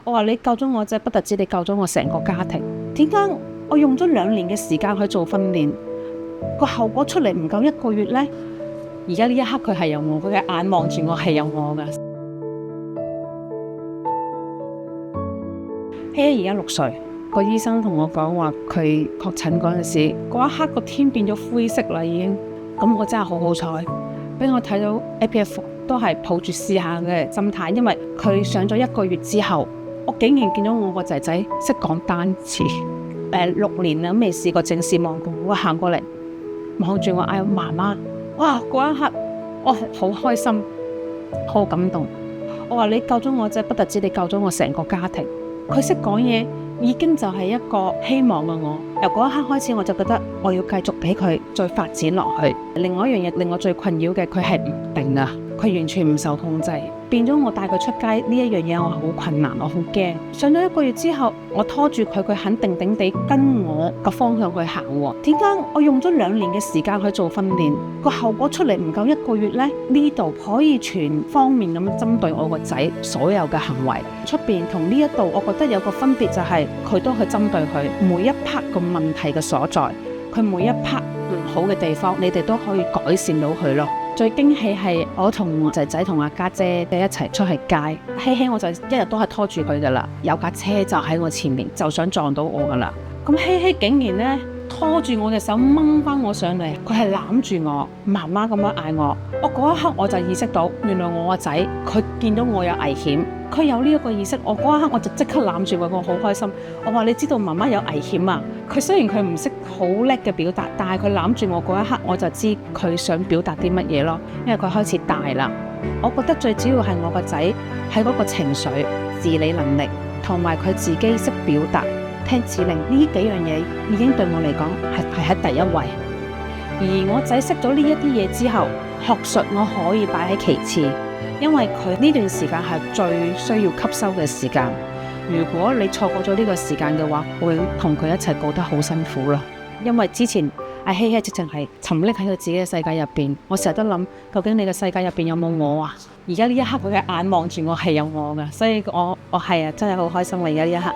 我話你救咗我仔，不特止你救咗我成個家庭。點解我用咗2年嘅時間去做訓練，個後果出嚟唔夠1個月呢？而家呢一刻佢係有我，佢嘅眼望住我係有我噶。希希而家6歲，個醫生同我講話佢確診嗰陣時，嗰一刻個天變咗灰色啦已經。咁我真係好彩，俾我睇到 APF 都係抱住試下嘅心態，因為佢上咗1個月之後，我竟然見到我個仔仔識講單詞，6年啦都未試過正視望過我，行過嚟望住我嗌媽媽，哇！嗰一刻我好開心，好感動。我話你救咗我仔，不特止你救咗我成個家庭。佢識講嘢已經就係一個希望嘅我。由嗰一刻開始，我就覺得我要繼續俾佢再發展落去。另外一樣嘢令我最困擾嘅，佢係唔定啊，佢完全唔受控制，變咗我帶佢出街呢一樣嘢，我好困難，我好驚。上咗1個月之後，我拖住佢，佢肯定定地跟我個方向去行。點解我用咗2年嘅時間去做訓練，個後果出嚟唔夠1個月呢？呢度可以全方面咁針對我個仔所有嘅行為。出邊同呢一度，我覺得有個分別就係佢都去針對佢每一 part 個問題嘅所在，佢每一 part 唔好嘅地方，你哋都可以改善到佢咯。最驚喜係我同仔仔同阿家姐一齊出去街，希希我就一日都係拖住佢噶啦，有架車就喺我前面，就想撞到我噶啦。咁希希竟然呢，拖住我嘅手掹翻我上嚟，佢係攬住我，媽媽咁樣嗌我。我嗰一刻我就意識到，原來我個仔佢見到我有危險，佢有呢一個意識。我嗰一刻我就即刻攬住佢，我好開心。我話你知道媽媽有危險啊！佢雖然佢唔識好叻嘅表達，但係佢攬住我嗰一刻，我就知佢想表達啲乜嘢咯。因為佢開始大啦，我覺得最主要係我個仔喺嗰個情緒、自理能力同埋佢自己識表達、聽指令呢幾樣嘢，已經對我嚟講係喺第一位。而我仔識咗呢一啲嘢之後，學術我可以擺喺其次，因為佢呢段時間係最需要吸收嘅時間。如果你錯過咗呢個時間嘅話，會同佢一齊過得好辛苦咯。因為之前阿希希直情係沉溺喺佢自己嘅世界入邊，我成日都諗，究竟你嘅世界入邊有冇我啊？而家呢一刻佢嘅眼望住我係有我噶，所以我係啊，真係好開心啊！而家呢一刻。